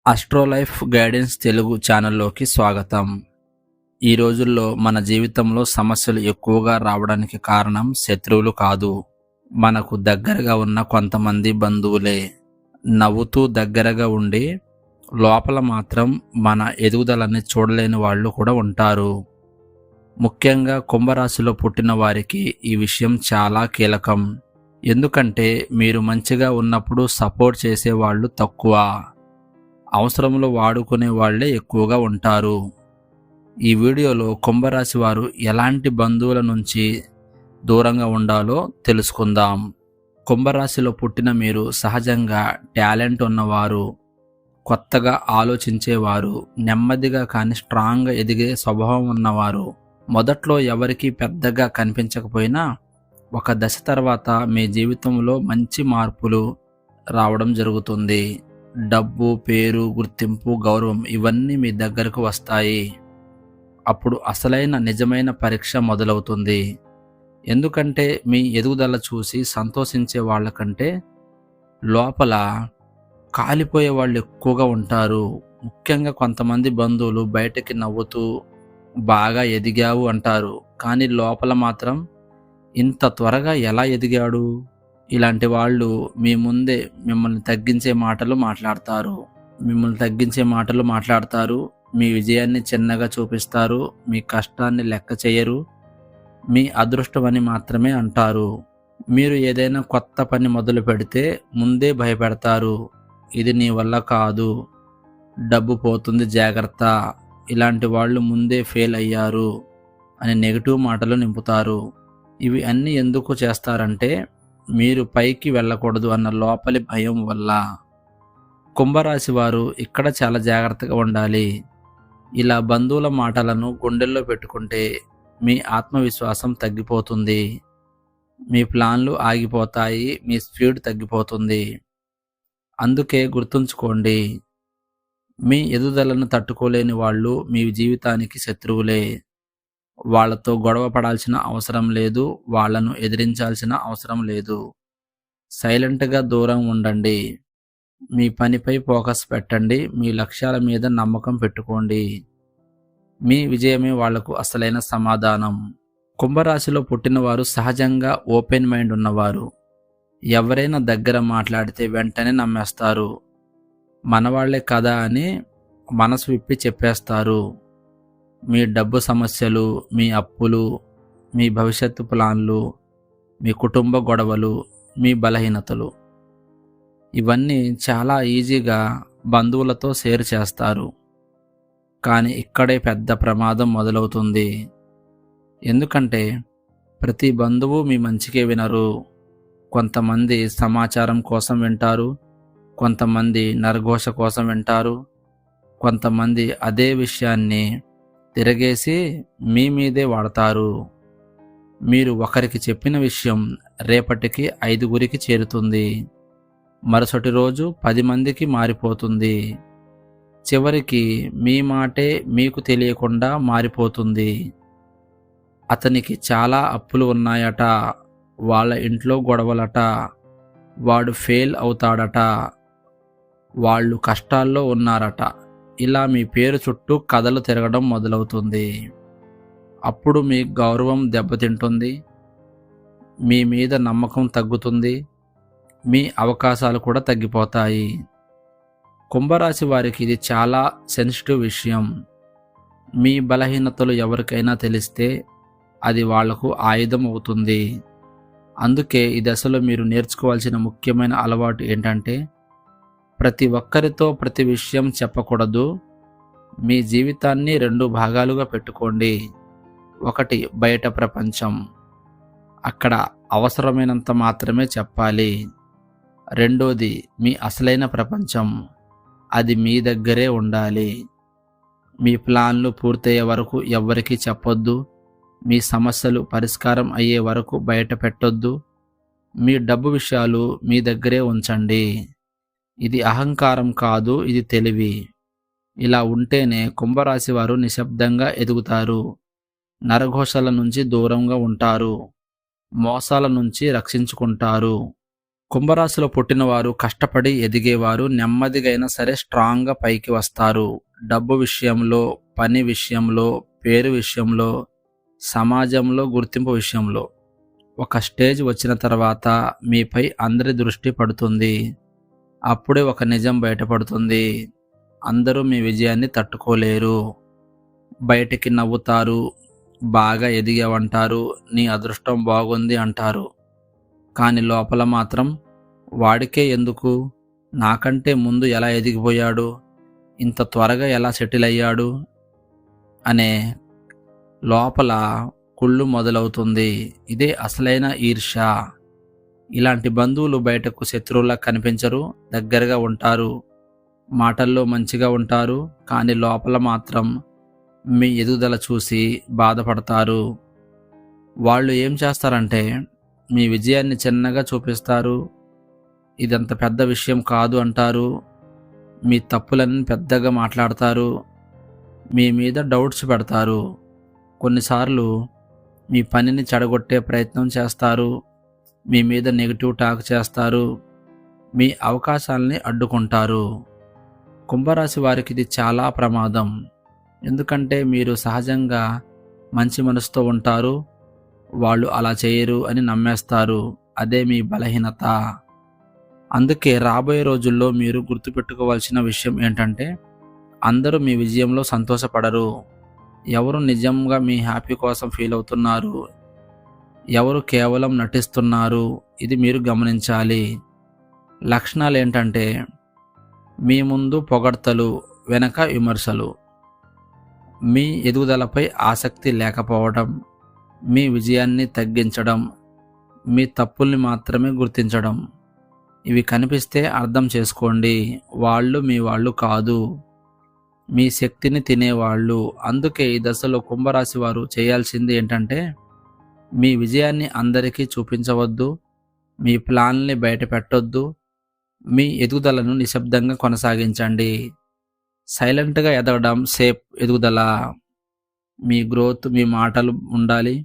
అస్ట్రోలైఫ్ guidance Telugu ఛానల్లోకి స్వాగతం. ఈ రోజుల్లో మన జీవితంలో సమస్యలు ఎక్కువగా రావడానికి కారణం శత్రువులు కాదు, మనకు దగ్గరగా ఉన్న కొంతమంది బంధువులే. నవ్వుతూ దగ్గరగా ఉండి లోపల మాత్రం మన ఎదుగుదలని చూడలేని వాళ్ళు కూడా ఉంటారు. ముఖ్యంగా కుంభరాశిలో పుట్టిన వారికి ఈ విషయం చాలా కీలకం. ఎందుకంటే మీరు మంచిగా ఉన్నప్పుడు సపోర్ట్ చేసేవాళ్ళు తక్కువ, అవసరంలో వాడుకునే వాళ్ళే ఎక్కువగా ఉంటారు. ఈ వీడియోలో కుంభరాశి వారు ఎలాంటి బంధువుల నుంచి దూరంగా ఉండాలో తెలుసుకుందాం. కుంభరాశిలో పుట్టిన మీరు సహజంగా టాలెంట్ ఉన్నవారు, కొత్తగా ఆలోచించేవారు, నెమ్మదిగా కానీ స్ట్రాంగ్గా ఎదిగే స్వభావం ఉన్నవారు. మొదట్లో ఎవరికీ పెద్దగా కనిపించకపోయినా ఒక దశ తర్వాత మీ జీవితంలో మంచి మార్పులు రావడం జరుగుతుంది. డబ్బు, పేరు, గుర్తింపు, గౌరవం ఇవన్నీ మీ దగ్గరకు వస్తాయి. అప్పుడు అసలైన నిజమైన పరీక్ష మొదలవుతుంది. ఎందుకంటే మీ ఎదుగుదల చూసి సంతోషించే వాళ్ళకంటే లోపల కాలిపోయే వాళ్ళు ఎక్కువగా ఉంటారు. ముఖ్యంగా కొంతమంది బంధువులు బయటకి నవ్వుతూ బాగా ఎదిగావు అంటారు, కానీ లోపల మాత్రం ఇంత త్వరగా ఎలా ఎదిగాడు, ఇలాంటి వాళ్ళు మీ ముందే మిమ్మల్ని తగ్గించే మాటలు మాట్లాడతారు. మీ విజయాన్ని చిన్నగా చూపిస్తారు, మీ కష్టాన్ని లెక్క చేయరు, మీ అదృష్టమని మాత్రమే అంటారు. మీరు ఏదైనా కొత్త పని మొదలు పెడితే ముందే భయపెడతారు. ఇది నీ వల్ల కాదు, డబ్బు పోతుంది జాగ్రత్త, ఇలాంటి వాళ్ళు ముందే ఫెయిల్ అయ్యారు అని నెగిటివ్ మాటలు నింపుతారు. ఇవి అన్నీ ఎందుకు చేస్తారంటే మీరు పైకి వెళ్ళకూడదు అన్న లోపలి భయం వల్ల. కుంభరాశి వారు ఇక్కడ చాలా జాగ్రత్తగా ఉండాలి. ఇలా బంధువుల మాటలను గుండెల్లో పెట్టుకుంటే మీ ఆత్మవిశ్వాసం తగ్గిపోతుంది, మీ ప్లాన్లు ఆగిపోతాయి, మీ స్పీడ్ తగ్గిపోతుంది. అందుకే గుర్తుంచుకోండి, మీ ఎదుగుదలను తట్టుకోలేని వాళ్ళు మీ జీవితానికి శత్రువులే. వాళ్లతో గొడవ పడాల్సిన అవసరం లేదు, వాళ్లను ఎదిరించాల్సిన అవసరం లేదు. సైలెంట్గా దూరం ఉండండి, మీ పనిపై ఫోకస్ పెట్టండి, మీ లక్ష్యాల మీద నమ్మకం పెట్టుకోండి. మీ విజయమే వాళ్లకు అసలైన సమాధానం. కుంభరాశిలో పుట్టినవారు సహజంగా ఓపెన్ మైండ్ ఉన్నవారు. ఎవరైనా దగ్గర మాట్లాడితే వెంటనే నమ్మేస్తారు. మనవాళ్లే కదా అని మనసు విప్పి చెప్పేస్తారు. మీ డబ్బు సమస్యలు, మీ అప్పులు, మీ భవిష్యత్తు ప్లాన్లు, మీ కుటుంబ గొడవలు, మీ బలహీనతలు ఇవన్నీ చాలా ఈజీగా బంధువులతో షేర్ చేస్తారు. కానీ ఇక్కడే పెద్ద ప్రమాదం మొదలవుతుంది. ఎందుకంటే ప్రతి బంధువు మీ మంచికే వినరు. కొంతమంది సమాచారం కోసం వింటారు, కొంతమంది నరఘోష కోసం వింటారు, కొంతమంది అదే విషయాన్ని తిరగేసి మీ మీదే వాడతారు. మీరు ఒకరికి చెప్పిన విషయం రేపటికి 5గురికి చేరుతుంది, మరుసటి రోజు 10 మందికి మారిపోతుంది. చివరికి మీ మాటే మీకు తెలియకుండా మారిపోతుంది. అతనికి చాలా అప్పులు ఉన్నాయట, వాళ్ళ ఇంట్లో గొడవలట, వాడు ఫెయిల్ అవుతాడట, వాళ్ళు కష్టాల్లో ఉన్నారట, ఇలా మీ పేరు చుట్టూ కథలు తిరగడం మొదలవుతుంది. అప్పుడు మీ గౌరవం దెబ్బతింటుంది, మీ మీద నమ్మకం తగ్గుతుంది, మీ అవకాశాలు కూడా తగ్గిపోతాయి. కుంభరాశి వారికి ఇది చాలా సెన్సిటివ్ విషయం. మీ బలహీనతలు ఎవరికైనా తెలిస్తే అది వాళ్లకు ఆయుధం అవుతుంది. అందుకే ఈ దశలో మీరు నేర్చుకోవాల్సిన ముఖ్యమైన అలవాటు ఏంటంటే ప్రతి ఒక్కరితో ప్రతి విషయం చెప్పకూడదు. మీ జీవితాన్ని 2 భాగాలుగా పెట్టుకోండి. ఒకటి బయట ప్రపంచం, అక్కడ అవసరమైనంత మాత్రమే చెప్పాలి. రెండోది మీ అసలైన ప్రపంచం, అది మీ దగ్గరే ఉండాలి. మీ ప్లాన్లు పూర్తయ్యే వరకు ఎవ్వరికీ చెప్పొద్దు, మీ సమస్యలు పరిష్కారం అయ్యే వరకు బయట పెట్టొద్దు, మీ డబ్బు విషయాలు మీ దగ్గరే ఉంచండి. ఇది అహంకారం కాదు, ఇది తెలివి. ఇలా ఉంటేనే కుంభరాశి వారు నిశ్శబ్దంగా ఎదుగుతారు, నరఘోషల నుంచి దూరంగా ఉంటారు, మోసాల నుంచి రక్షించుకుంటారు. కుంభరాశిలో పుట్టినవారు కష్టపడి ఎదిగేవారు, నెమ్మదిగా అయినా సరే స్ట్రాంగ్గా పైకి వస్తారు. డబ్బు విషయంలో, పని విషయంలో, పేరు విషయంలో, సమాజంలో గుర్తింపు విషయంలో ఒక స్టేజ్ వచ్చిన తర్వాత మీపై అందరి దృష్టి పడుతుంది. అప్పుడే ఒక నిజం బయటపడుతుంది. అందరూ మీ విజయాన్ని తట్టుకోలేరు. బయటికి నవ్వుతారు, బాగా ఎదిగావంటారు, నీ అదృష్టం బాగుంది అంటారు. కానీ లోపల మాత్రం వాడికే ఎందుకు, నాకంటే ముందు ఎలా ఎదిగిపోయాడు, ఇంత త్వరగా ఎలా సెటిల్ అయ్యాడు అనే లోపల కుళ్ళు మొదలవుతుంది. ఇదే అసలైన ఈర్ష్య. ఇలాంటి బంధువులు బయటకు శత్రువులా కనిపించరు, దగ్గరగా ఉంటారు. మాటల్లో మంచిగా ఉంటారు, కానీ లోపల మాత్రం మీ ఎదుగుదల చూసి బాధపడతారు. వాళ్ళు ఏం చేస్తారంటే మీ విజయాన్ని చిన్నగా చూపిస్తారు. ఇదంత పెద్ద విషయం కాదు అంటారు. మీ తప్పులన్నీ పెద్దగా మాట్లాడతారు. మీ మీద డౌట్స్ పెడతారు. కొన్నిసార్లు మీ పనిని చెడగొట్టే ప్రయత్నం చేస్తారు. మీ మీద నెగిటివ్ టాక్ చేస్తారు. మీ అవకాశాలని అడ్డుకుంటారు. కుంభరాశి వారికి ఇది చాలా ప్రమాదం. ఎందుకంటే మీరు సహజంగా మంచి మనసుతో ఉంటారు. వాళ్ళు అలా చేయరు అని నమ్మేస్తారు. అదే మీ బలహీనత. అందుకే రాబోయే రోజుల్లో మీరు గుర్తుపెట్టుకోవాల్సిన విషయం ఏంటంటే, అందరూ మీ విజయంలో సంతోషపడరు. ఎవరు నిజంగా మీ హ్యాపీ కోసం ఫీల్ అవుతున్నారు, ఎవరు కేవలం నటిస్తున్నారు, ఇది మీరు గమనించాలి. లక్షణాలు ఏంటంటే, మీ ముందు పొగడ్తలు, వెనక విమర్శలు, మీ ఎదుగుదలపై ఆసక్తి లేకపోవడం, మీ విజయాన్ని తగ్గించడం, మీ తప్పుల్ని మాత్రమే గుర్తించడం. ఇవి కనిపిస్తే అర్థం చేసుకోండి, వాళ్ళు మీ వాళ్ళు కాదు, మీ శక్తిని తినేవాళ్ళు. అందుకే ఈ దశలో కుంభరాశి వారు చేయాల్సింది ఏంటంటే, మీ విజయాన్ని అందరికీ చూపించవద్దు, మీ ప్లాన్ని బయట పెట్టొద్దు, మీ ఎదుగుదలను నిశ్శబ్దంగా కొనసాగించండి. సైలెంట్గా ఎదగడం సేఫ్ ఎదుగుదల. మీ గ్రోత్ మీ మాటలు ఉండాలి,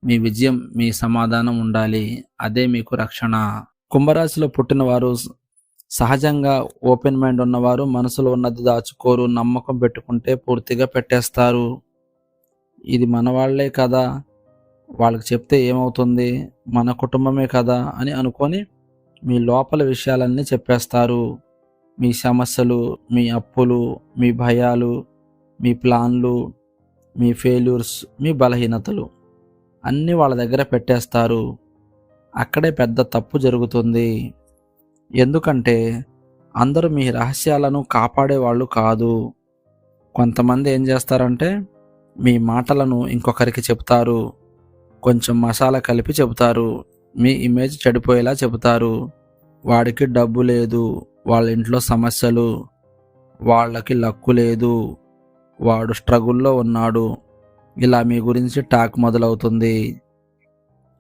మీ విజయం మీ సమాధానం ఉండాలి. అదే మీకు రక్షణ. కుంభరాశిలో పుట్టినవారు సహజంగా ఓపెన్ మైండ్ ఉన్నవారు. మనసులో ఉన్నది దాచుకోరు. నమ్మకం పెట్టుకుంటే పూర్తిగా పెట్టేస్తారు. ఇది మన వాళ్ళే కదా, వాళ్ళకి చెప్తే ఏమవుతుంది, మన కుటుంబమే కదా అని అనుకొని మీ లోపల విషయాలన్నీ చెప్పేస్తారు. మీ సమస్యలు, మీ అప్పులు, మీ భయాలు, మీ ప్లాన్లు, మీ ఫెయిల్యూర్స్, మీ బలహీనతలు అన్నీ వాళ్ళ దగ్గర పెట్టేస్తారు. అక్కడే పెద్ద తప్పు జరుగుతుంది. ఎందుకంటే అందరూ మీ రహస్యాలను కాపాడేవాళ్ళు కాదు. కొంతమంది ఏం చేస్తారంటే మీ మాటలను ఇంకొకరికి చెప్తారు. కొంచెం మసాలా కలిపి చెబుతారు. మీ ఇమేజ్ చెడిపోయేలా చెబుతారు. వాడికి డబ్బు లేదు, వాళ్ళ ఇంట్లో సమస్యలు, వాళ్ళకి లక్కు లేదు, వాడు స్ట్రగుల్లో ఉన్నాడు, ఇలా మీ గురించి టాక్ మొదలవుతుంది.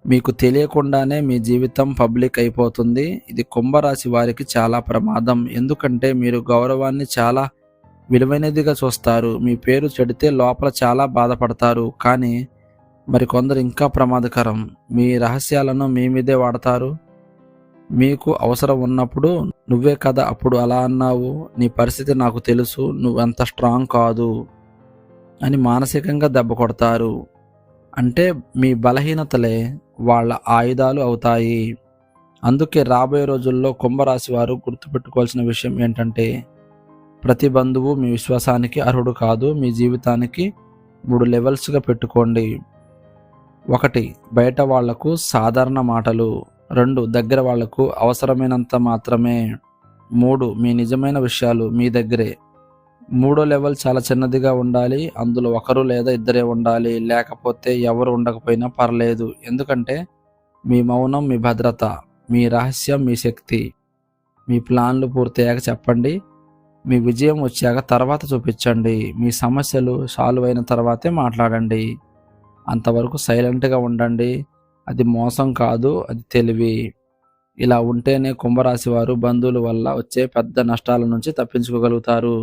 మీకు తెలియకుండానే మీ జీవితం పబ్లిక్ అయిపోతుంది. ఇది కుంభరాశి వారికి చాలా ప్రమాదం. ఎందుకంటే మీరు గౌరవాన్ని చాలా విలువైనదిగా చూస్తారు. మీ పేరు చెడితే లోపల చాలా బాధపడతారు. కానీ మరికొందరు ఇంకా ప్రమాదకరం. మీ రహస్యాలను మీ మీదే వాడతారు. మీకు అవసరం ఉన్నప్పుడు నువ్వే కదా అప్పుడు అలా అన్నావు, నీ పరిస్థితి నాకు తెలుసు, నువ్వంత స్ట్రాంగ్ కాదు అని మానసికంగా దెబ్బ కొడతారు. అంటే మీ బలహీనతలే వాళ్ళ ఆయుధాలు అవుతాయి. అందుకే రాబోయే రోజుల్లో కుంభరాశి వారు గుర్తుపెట్టుకోవాల్సిన విషయం ఏంటంటే, ప్రతి బంధువు మీ విశ్వాసానికి అర్హుడు కాదు. మీ జీవితానికి 3 లెవెల్స్గా పెట్టుకోండి. 1 బయట వాళ్లకు సాధారణ మాటలు, 2 దగ్గర వాళ్లకు అవసరమైనంత మాత్రమే, 3 మీ నిజమైన విషయాలు మీ దగ్గరే. 3వ లెవెల్ చాలా చిన్నదిగా ఉండాలి. అందులో 1 లేదా 2 ఉండాలి. లేకపోతే ఎవరు ఉండకపోయినా పర్లేదు. ఎందుకంటే మీ మౌనం మీ భద్రత, మీ రహస్యం మీ శక్తి. మీ ప్లాన్లు పూర్తయ్యాక చెప్పండి. మీ విజయం వచ్చాక తర్వాత చూపించండి. మీ సమస్యలు సాల్వ్ అయిన తర్వాతే మాట్లాడండి. అంతవరకు సైలెంట్గా ఉండండి. అది మోసం కాదు, అది తెలివి. ఇలా ఉంటేనే కుంభరాశి వారు బంధువుల వల్ల వచ్చే పెద్ద నష్టాల నుంచి తప్పించుకోగలుగుతారు.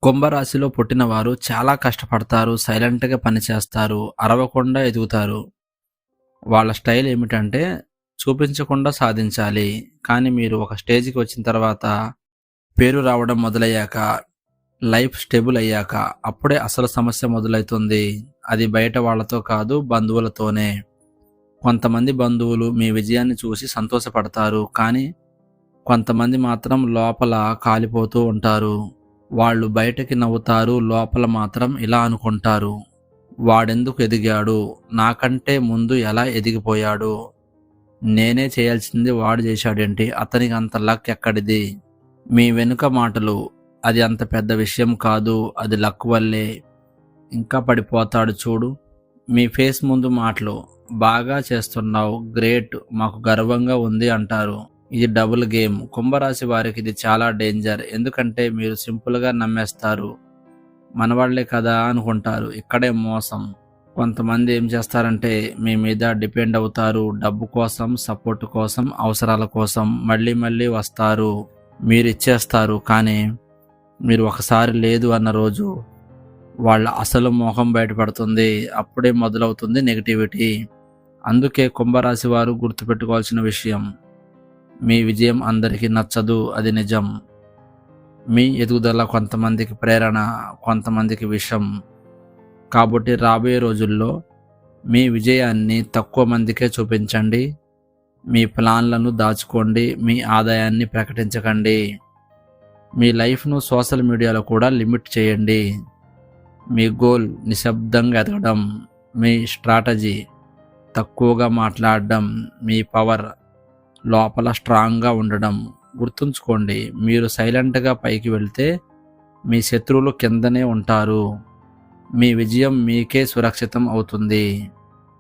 కుంభరాశిలో పుట్టిన వారు చాలా కష్టపడతారు, సైలెంట్గా పనిచేస్తారు, అరవకుండా ఎదుగుతారు. వాళ్ళ స్టైల్ ఏమిటంటే చూపించకుండా సాధించాలి. కానీ మీరు ఒక స్టేజ్కి వచ్చిన తర్వాత, పేరు రావడం మొదలయ్యాక, లైఫ్ స్టేబుల్ అయ్యాక అప్పుడే అసలు సమస్య మొదలవుతుంది. అది బయట వాళ్ళతో కాదు, బంధువులతోనే. కొంతమంది బంధువులు మీ విజయాన్ని చూసి సంతోషపడతారు, కానీ కొంతమంది మాత్రం లోపల కాలిపోతూ ఉంటారు. వాళ్ళు బయటకి నవ్వుతారు, లోపల మాత్రం ఇలా అనుకుంటారు: వాడెందుకు ఎదిగాడు, నాకంటే ముందు ఎలా ఎదిగిపోయాడు, నేనే చేయాల్సింది వాడు చేశాడేంటి, అతనికి అంత లక్ ఎక్కడిది. మీ వెనుక మాటలు: అది అంత పెద్ద విషయం కాదు, అది లక్ వల్లే, ఇంకా పడిపోతాడు చూడు. మీ ఫేస్ ముందు మాటలు: బాగా చేస్తున్నావు, గ్రేట్, మాకు గర్వంగా ఉంది అంటారు. ఇది డబుల్ గేమ్. కుంభరాశి వారికి ఇది చాలా డేంజర్. ఎందుకంటే మీరు సింపుల్గా నమ్మేస్తారు. మనవాళ్లే కదా అనుకుంటారు. ఇక్కడే మోసం. కొంతమంది ఏం చేస్తారంటే మీ మీద డిపెండ్ అవుతారు. డబ్బు కోసం, సపోర్ట్ కోసం, అవసరాల కోసం మళ్ళీ మళ్ళీ వస్తారు. మీరు ఇచ్చేస్తారు, కానీ మీరు ఒకసారి లేదు అన్న రోజు వాళ్ళ అసలు మోహం బయటపడుతుంది. అప్పుడే మొదలవుతుంది నెగిటివిటీ. అందుకే కుంభరాశి వారు గుర్తుపెట్టుకోవాల్సిన విషయం: మీ విజయం అందరికీ నచ్చదు, అది నిజం. మీ ఎదుగుదల కొంతమందికి ప్రేరణ, కొంతమందికి విషం. కాబట్టి రాబోయే రోజుల్లో మీ విజయాన్ని తక్కువ మందికే చూపించండి. మీ ప్లాన్లను దాచుకోండి, మీ ఆదాయాన్ని ప్రకటించకండి. మీ లైఫ్ను సోషల్ మీడియాలో కూడా లిమిట్ చేయండి. మీ గోల్ నిశ్శబ్దంగా ఎదగడం, మీ స్ట్రాటజీ తక్కువగా మాట్లాడడం, మీ పవర్ లోపల స్ట్రాంగ్గా ఉండడం. గుర్తుంచుకోండి, మీరు సైలెంట్గా పైకి వెళ్తే మీ శత్రువులు కిందనే ఉంటారు. మీ విజయం మీకే సురక్షితం అవుతుంది.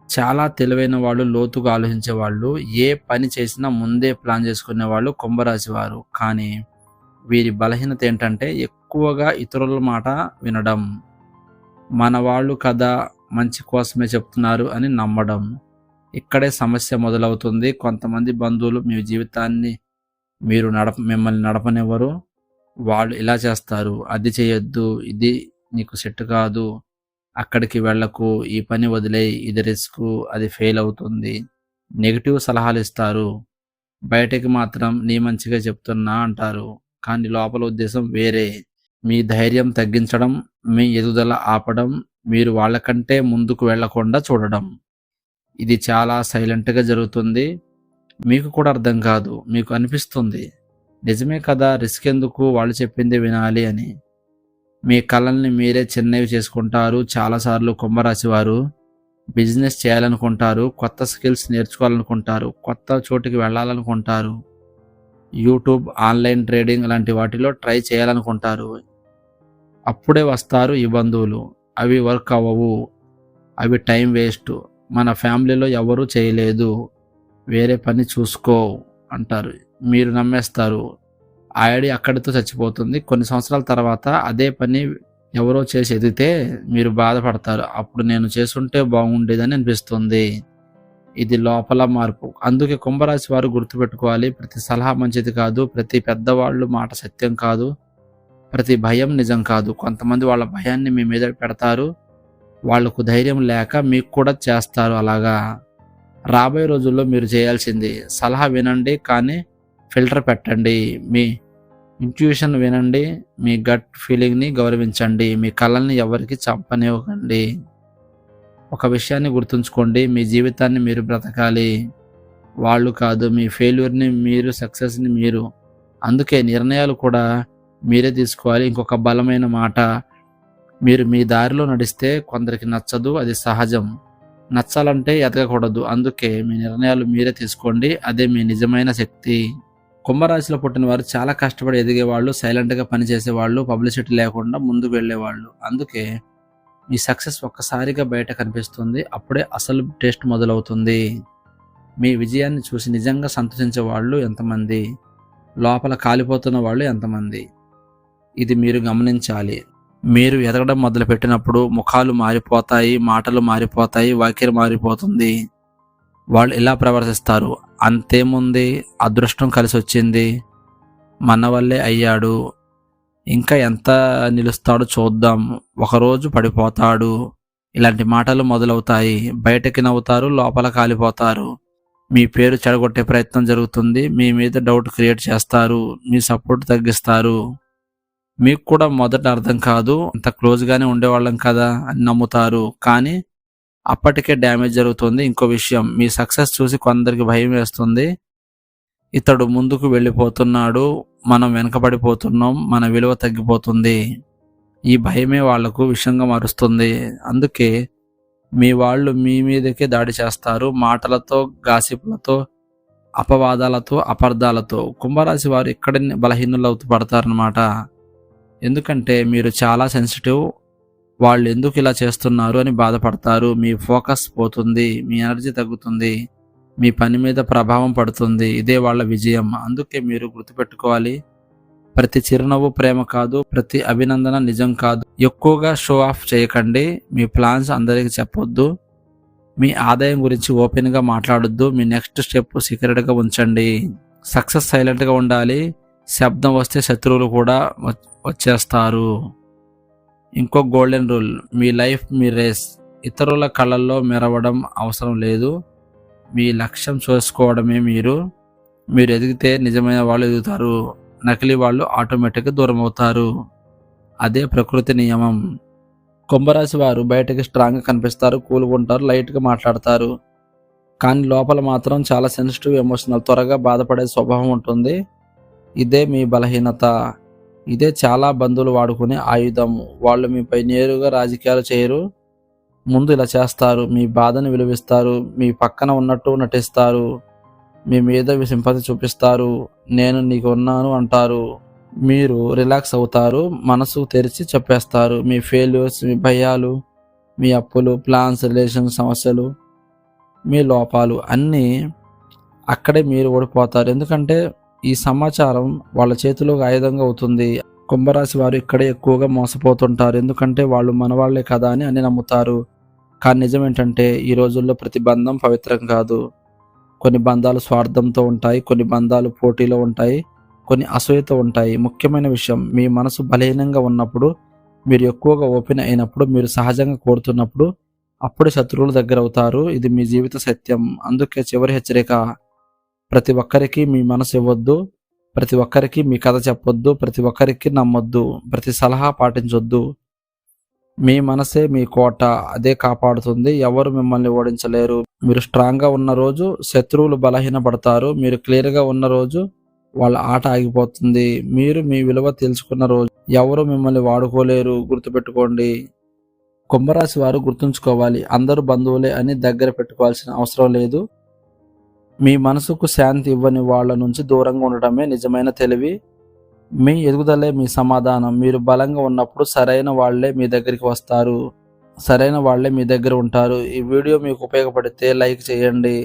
చాలా తెలివైన వాళ్ళు, లోతుగా ఆలోచించే వాళ్ళు, ఏ పని చేసినా ముందే ప్లాన్ చేసుకునే వాళ్ళు కుంభరాశి వారు. కానీ వీరి బలహీనత ఏంటంటే ఎక్కువగా ఇతరుల మాట వినడం, మన వాళ్ళు కదా మంచి కోసమే చెప్తున్నారు అని నమ్మడం. ఇక్కడే సమస్య మొదలవుతుంది. కొంతమంది బంధువులు మీ జీవితాన్ని మిమ్మల్ని నడపనివ్వరు. వాళ్ళు ఇలా చేస్తారు: అది చేయొద్దు, ఇది నీకు సెట్ కాదు, అక్కడికి వెళ్ళకు, ఈ పని వదిలేయి, ఇది రిస్క్, అది ఫెయిల్ అవుతుంది. నెగిటివ్ సలహాలు ఇస్తారు. బయటకి మాత్రం నీ మంచిగా చెప్తున్నా అంటారు, కానీ లోపల ఉద్దేశం వేరే. మీ ధైర్యం తగ్గించడం, మీ ఎదుగుదల ఆపడం, మీరు వాళ్ళకంటే ముందుకు వెళ్లకుండా చూడడం. ఇది చాలా సైలెంట్గా జరుగుతుంది. మీకు కూడా అర్థం కాదు. మీకు అనిపిస్తుంది నిజమే కదా, రిస్క్ ఎందుకు, వాళ్ళు చెప్పిందే వినాలి అని. మీ కళల్ని మీరే చిన్నవి చేసుకుంటారు. చాలాసార్లు కుంభరాశి వారు బిజినెస్ చేయాలనుకుంటారు, కొత్త స్కిల్స్ నేర్చుకోవాలనుకుంటారు, కొత్త చోటుకి వెళ్ళాలనుకుంటారు, యూట్యూబ్, ఆన్లైన్ ట్రేడింగ్ లాంటి వాటిలో ట్రై చేయాలనుకుంటారు. అప్పుడే వస్తారు ఈ బంధువులు: అవి వర్క్ అవ్వవు, అవి టైం వేస్ట్, మన ఫ్యామిలీలో ఎవరూ చేయలేదు, వేరే పని చూసుకో అంటారు. మీరు నమ్మేస్తారు. ఆ ఐడియా అక్కడితో చచ్చిపోతుంది. కొన్ని సంవత్సరాల తర్వాత అదే పని ఎవరో చేసి ఎదిగితే మీరు బాధపడతారు. అప్పుడు నేను చేసుంటే బాగుండేదని అనిపిస్తుంది. ఇది లోపల మార్పు. అందుకే కుంభరాశి వారు గుర్తుపెట్టుకోవాలి: ప్రతి సలహా మంచిది కాదు, ప్రతి పెద్దవాళ్ళు మాట సత్యం కాదు, ప్రతి భయం నిజం కాదు. కొంతమంది వాళ్ళ భయాన్ని మీ మీద పెడతారు. వాళ్లకు ధైర్యం లేక మీకు కూడా చేస్తారు అలాగా. రాబోయే రోజుల్లో మీరు చేయాల్సింది: సలహా వినండి, కానీ ఫిల్టర్ పెట్టండి. మీ ఇంట్యూషన్ వినండి, మీ గట్ ఫీలింగ్ని గౌరవించండి, మీ కళల్ని ఎవరికి చంపనివ్వకండి. ఒక విషయాన్ని గుర్తుంచుకోండి: మీ జీవితాన్ని మీరు బ్రతకాలి, వాళ్ళు కాదు. మీ ఫెయిల్యూర్ని మీరు, సక్సెస్ని మీరు. అందుకే నిర్ణయాలు కూడా మీరే తీసుకోవాలి. ఇంకొక బలమైన మాట: మీరు మీ దారిలో నడిస్తే కొందరికి నచ్చదు, అది సహజం. నచ్చాలంటే ఎదగకూడదు. అందుకే మీ నిర్ణయాలు మీరే తీసుకోండి, అదే మీ నిజమైన శక్తి. కుంభరాశిలో పుట్టిన వారు చాలా కష్టపడి ఎదిగేవాళ్ళు, సైలెంట్గా పనిచేసేవాళ్ళు, పబ్లిసిటీ లేకుండా ముందుకు వెళ్ళేవాళ్ళు. అందుకే మీ సక్సెస్ ఒక్కసారిగా బయట కనిపిస్తుంది. అప్పుడే అసలు టెస్ట్ మొదలవుతుంది. మీ విజయాన్ని చూసి నిజంగా సంతోషించే వాళ్ళు ఎంతమంది, లోపల కాలిపోతున్న వాళ్ళు ఎంతమంది, ఇది మీరు గమనించాలి. మీరు ఎదగడం మొదలుపెట్టినప్పుడు ముఖాలు మారిపోతాయి, మాటలు మారిపోతాయి, వైఖరి మారిపోతుంది. వాళ్ళు ఇలా ప్రవర్తిస్తారు: అంతేముంది, అదృష్టం కలిసి వచ్చింది, మన వల్లే అయ్యాడు, ఇంకా ఎంత నిలుస్తాడో చూద్దాం, ఒకరోజు పడిపోతాడు. ఇలాంటి మాటలు మొదలవుతాయి. బయటకి నవ్వుతారు, లోపల కాలిపోతారు. మీ పేరు చెడగొట్టే ప్రయత్నం జరుగుతుంది. మీ మీద డౌట్ క్రియేట్ చేస్తారు. మీ సపోర్ట్ తగ్గిస్తారు. మీకు కూడా మొదట అర్థం కాదు, అంత క్లోజ్గానే ఉండేవాళ్ళం కదా అని నమ్ముతారు. కానీ అప్పటికే డ్యామేజ్ జరుగుతుంది. ఇంకో విషయం, మీ సక్సెస్ చూసి కొందరికి భయం వేస్తుంది. ఇతడు ముందుకు వెళ్ళిపోతున్నాడు, మనం వెనకబడిపోతున్నాం, మన విలువ తగ్గిపోతుంది. ఈ భయమే వాళ్లకు విషంగా మారుస్తుంది. అందుకే మీ వాళ్ళు మీ మీదకే దాడి చేస్తారు. మాటలతో, గాసిపులతో, అపవాదాలతో, అపార్థాలతో. కుంభరాశి వారు ఇక్కడ బలహీనులవుతూ పడతారనమాట. ఎందుకంటే మీరు చాలా సెన్సిటివ్. వాళ్ళు ఎందుకు ఇలా చేస్తున్నారు అని బాధపడతారు. మీ ఫోకస్ పోతుంది, మీ ఎనర్జీ తగ్గుతుంది, మీ పని మీద ప్రభావం పడుతుంది. ఇదే వాళ్ళ విజయం. అందుకే మీరు గుర్తుపెట్టుకోవాలి, ప్రతి చిరునవ్వు ప్రేమ కాదు, ప్రతి అభినందన నిజం కాదు. ఎక్కువగా షో ఆఫ్ చేయకండి. మీ ప్లాన్స్ అందరికీ చెప్పొద్దు. మీ ఆదాయం గురించి ఓపెన్గా మాట్లాడొద్దు. మీ నెక్స్ట్ స్టెప్ సీక్రెట్గా ఉంచండి. సక్సెస్ సైలెంట్గా ఉండాలి. శబ్దం వస్తే శత్రువులు కూడా వచ్చేస్తారు. ఇంకో గోల్డెన్ రూల్, మీ లైఫ్ మీ రేస్. ఇతరుల కళ్ళల్లో మెరవడం అవసరం లేదు. మీ లక్ష్యం చూసుకోవడమే మీరు ఎదిగితే నిజమైన వాళ్ళు ఎదుగుతారు. నకిలీ వాళ్ళు ఆటోమేటిక్గా దూరం అవుతారు. అదే ప్రకృతి నియమం. కుంభరాశి వారు బయటకి స్ట్రాంగ్గా కనిపిస్తారు, కూల్గా ఉంటారు, లైట్గా మాట్లాడతారు. కానీ లోపల మాత్రం చాలా సెన్సిటివ్, ఎమోషనల్, త్వరగా బాధపడే స్వభావం ఉంటుంది. ఇదే మీ బలహీనత. ఇదే చాలా బంధువులు వాడుకునే ఆయుధం. వాళ్ళు మీపై నేరుగా రాజకీయాలు చేయరు. ముందు ఇలా చేస్తారు, మీ బాధను విలువిస్తారు, మీ పక్కన ఉన్నట్టు నటిస్తారు, మీ మీద సింపతి చూపిస్తారు, నేను నీకు ఉన్నాను అంటారు. మీరు రిలాక్స్ అవుతారు, మనసు తెరిచి చెప్పేస్తారు. మీ ఫెయిల్యూర్స్, మీ భయాలు, మీ అప్పులు, ప్లాన్స్, రిలేషన్ సమస్యలు, మీ లోపాలు అన్నీ అక్కడే మీరు ఓడిపోతారు. ఎందుకంటే ఈ సమాచారం వాళ్ళ చేతిలోకి ఆయుధంగా అవుతుంది. కుంభరాశి వారు ఇక్కడే ఎక్కువగా మోసపోతుంటారు. ఎందుకంటే వాళ్ళు మనవాళ్లే కదా అని అన్ని నమ్ముతారు. కానీ నిజం ఏంటంటే ఈ రోజుల్లో ప్రతి బంధం పవిత్రం కాదు. కొన్ని బంధాలు స్వార్థంతో ఉంటాయి, కొన్ని బంధాలు పోటీలో ఉంటాయి, కొన్ని అసూయతో ఉంటాయి. ముఖ్యమైన విషయం, మీ మనసు బలహీనంగా ఉన్నప్పుడు, మీరు ఎక్కువగా ఓపెన్ అయినప్పుడు, మీరు సహజంగా కోరుతున్నప్పుడు, అప్పుడు శత్రువులు దగ్గర అవుతారు. ఇది మీ జీవిత సత్యం. అందుకే చివరి హెచ్చరిక, ప్రతి ఒక్కరికి మీ మనసు ఇవ్వద్దు, ప్రతి ఒక్కరికి మీ కథ చెప్పొద్దు, ప్రతి ఒక్కరికి నమ్మొద్దు, ప్రతి సలహా పాటించొద్దు. మీ మనసే మీ కోట, అదే కాపాడుతుంది. ఎవరు మిమ్మల్ని ఓడించలేరు. మీరు స్ట్రాంగ్గా ఉన్న రోజు శత్రువులు బలహీనపడతారు. మీరు క్లియర్గా ఉన్న రోజు వాళ్ళ ఆట ఆగిపోతుంది. మీరు మీ విలువ తెలుసుకున్న రోజు ఎవరు మిమ్మల్ని వాడుకోలేరు. గుర్తుపెట్టుకోండి. కుంభరాశి వారు గుర్తుంచుకోవాలి, అందరూ బంధువులే అని దగ్గర పెట్టుకోవాల్సిన అవసరం లేదు. మీ మనసుకు శాంతి ఇవ్వని వాళ్ళ నుంచి దూరంగా ఉండటమే నిజమైన తెలివి. మీ ఎదుగుదలే మీ సమాధానం. మీరు బలంగా ఉన్నప్పుడు సరైన వాళ్లే మీ దగ్గరికి వస్తారు, సరైన వాళ్లే మీ దగ్గర ఉంటారు. ఈ వీడియో మీకు ఉపయోగపడితే లైక్ చేయండి,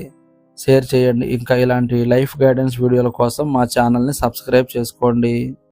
షేర్ చేయండి. ఇంకా ఇలాంటి లైఫ్ గైడెన్స్ వీడియోల కోసం మా ఛానల్ని సబ్స్క్రైబ్ చేసుకోండి.